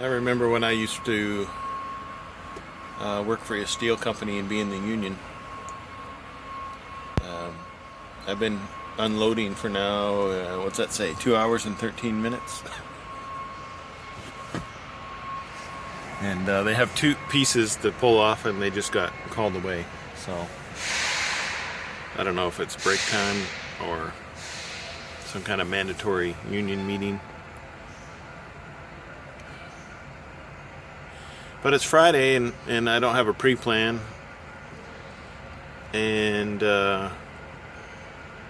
I remember when I used to work for a steel company and be in the union. I've been unloading for now, what's that say, 2 hours and 13 minutes? And they have two pieces to pull off and they just got called away. So I don't know if it's break time or some kind of mandatory union meeting. But it's Friday and I don't have a pre-plan. And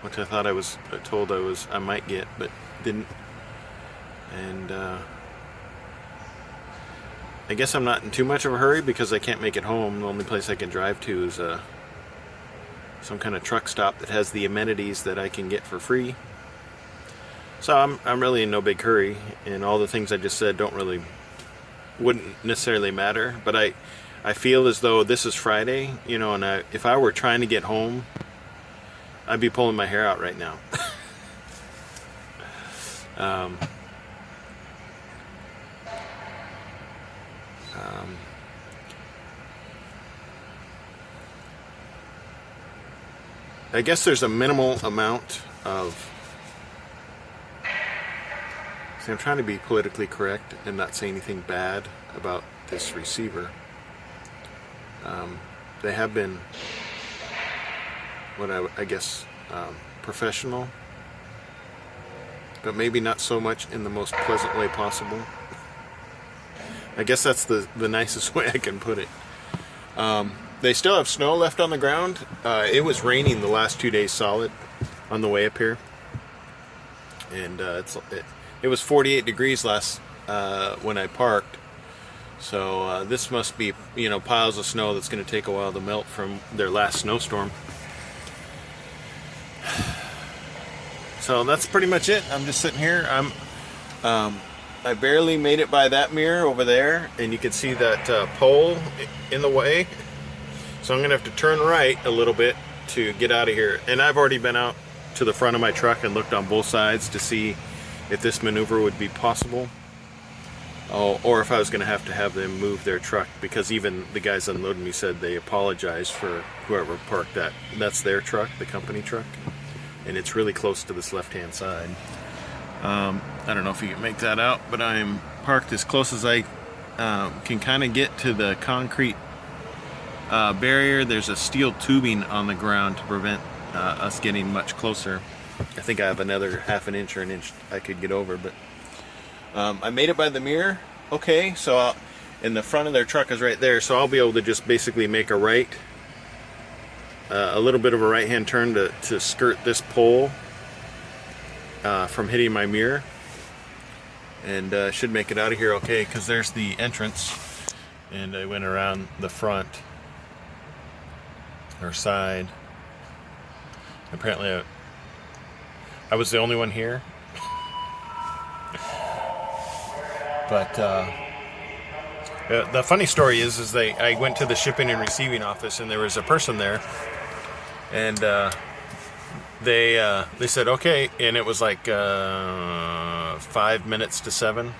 which I thought I told I might get, but didn't. And I guess I'm not in too much of a hurry because I can't make it home. The only place I can drive to is some kind of truck stop that has the amenities that I can get for free. So I'm really in no big hurry, and all the things I just said wouldn't necessarily matter. But I feel as though this is Friday, you know, and if I were trying to get home, I'd be pulling my hair out right now. I guess there's a minimal amount of... See, I'm trying to be politically correct and not say anything bad about this receiver. They have been, what I guess, professional, but maybe not so much in the most pleasant way possible. I guess that's the nicest way I can put it. They still have snow left on the ground. It was raining the last 2 days solid on the way up here, and it was 48 degrees last when I parked. So this must be, you know, piles of snow that's going to take a while to melt from their last snowstorm. So that's pretty much it. I'm just sitting here. I barely made it by that mirror over there, and you can see that pole in the way. So I'm gonna have to turn right a little bit to get out of here. And I've already been out to the front of my truck and looked on both sides to see if this maneuver would be possible. Or if I was gonna have to have them move their truck, because even the guys unloading me said they apologized for whoever parked that. That's their truck, the company truck. And it's really close to this left-hand side. I don't know if you can make that out, but I'm parked as close as I can kind of get to the concrete barrier. There's a steel tubing on the ground to prevent us getting much closer. I think I have another half an inch or an inch I could get over, but I made it by the mirror. Okay, so and the front of their truck is right there, so I'll be able to just basically make a right, a little bit of a right-hand turn to skirt this pole from hitting my mirror, and should make it out of here okay, because there's the entrance, and I went around the front or side. Apparently I was the only one here. But the funny story is I went to the shipping and receiving office, and there was a person there, and they said okay, and it was like 5 minutes to 7.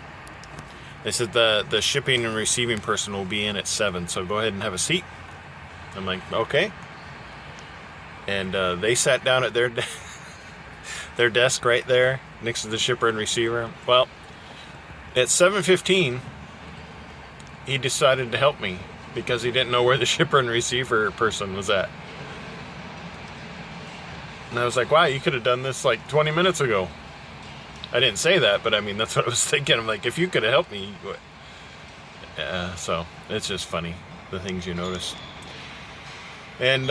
They said the shipping and receiving person will be in at 7, so go ahead and have a seat. I'm like, okay. And they sat down at their desk right there next to the shipper and receiver. Well, at 7:15, he decided to help me because he didn't know where the shipper and receiver person was at. And I was like, wow, you could have done this like 20 minutes ago. I didn't say that, but I mean, that's what I was thinking. I'm like, if you could have helped me. So it's just funny, the things you notice. And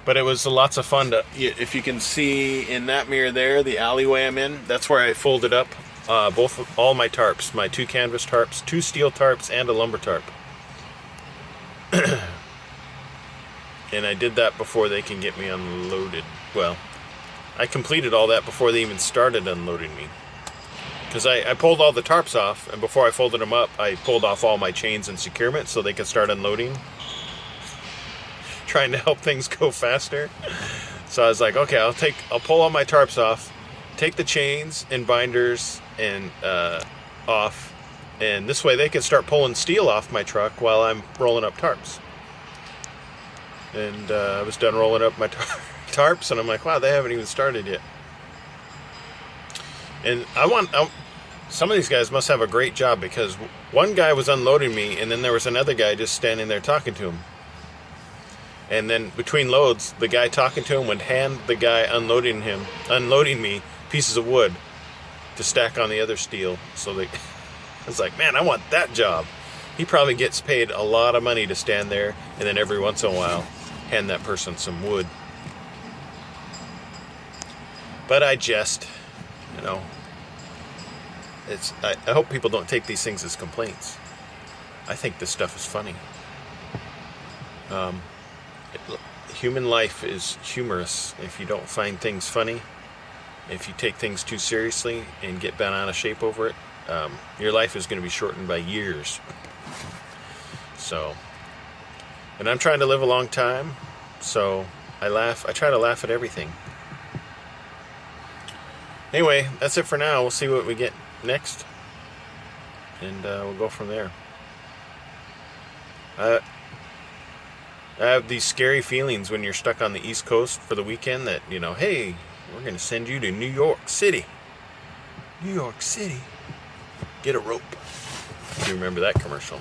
but it was lots of fun to, if you can see in that mirror there, the alleyway I'm in, that's where I folded up all my tarps, my 2 canvas tarps, 2 steel tarps, and a lumber tarp. And I did that before they can get me unloaded. Well, I completed all that before they even started unloading me. Because I pulled all the tarps off, and before I folded them up, I pulled off all my chains and securement so they could start unloading. Trying to help things go faster. So I was like, okay, I'll pull all my tarps off, take the chains and binders and off, and this way they can start pulling steel off my truck while I'm rolling up tarps. And I was done rolling up my tarps, and I'm like, wow, they haven't even started yet. And some of these guys must have a great job, because one guy was unloading me, and then there was another guy just standing there talking to him. And then between loads, the guy talking to him would hand the guy unloading me pieces of wood to stack on the other steel. So I was like, man, I want that job. He probably gets paid a lot of money to stand there, and then every once in a while hand that person some wood. But I jest, you know. I hope people don't take these things as complaints. I think this stuff is funny. Human life is humorous if you don't find things funny. If you take things too seriously and get bent out of shape over it, your life is going to be shortened by years. So, and I'm trying to live a long time, so I try to laugh at everything. Anyway, that's it for now. We'll see what we get next, and we'll go from there. I have these scary feelings when you're stuck on the East Coast for the weekend that, you know, hey, we're going to send you to New York City. New York City. Get a rope. If you remember that commercial.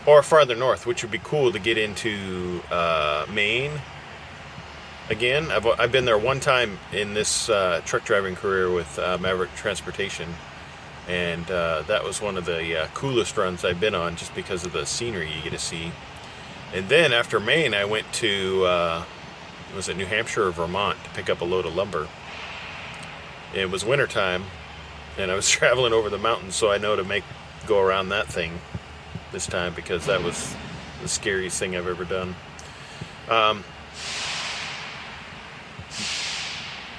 Or farther north, which would be cool to get into Maine. Again, I've been there one time in this truck driving career with Maverick Transportation, and that was one of the coolest runs I've been on, just because of the scenery you get to see. And then after Maine, I went to was it New Hampshire or Vermont to pick up a load of lumber. It was wintertime, and I was traveling over the mountains, so I know to go around that thing this time, because that was the scariest thing I've ever done.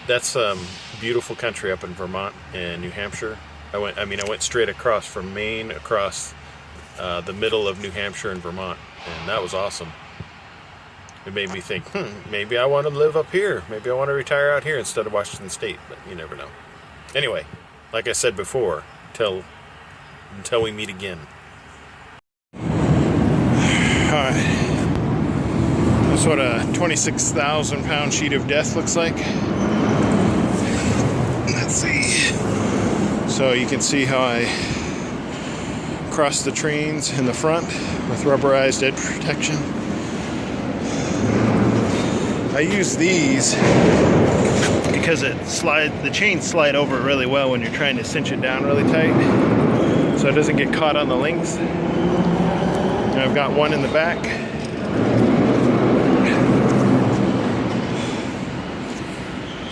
That's beautiful country up in Vermont and New Hampshire. I went straight across from Maine, across the middle of New Hampshire and Vermont, and that was awesome. It made me think, maybe I want to live up here. Maybe I want to retire out here instead of Washington State, but you never know. Anyway, like I said before, until we meet again. Alright, that's what a 26,000 pound sheet of death looks like. Let's see. So you can see how I cross the trains in the front with rubberized edge protection. I use these because the chains slide over really well when you're trying to cinch it down really tight, so it doesn't get caught on the links. And I've got one in the back.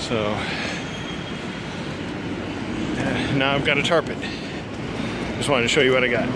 So now I've got to tarp it. Just wanted to show you what I got.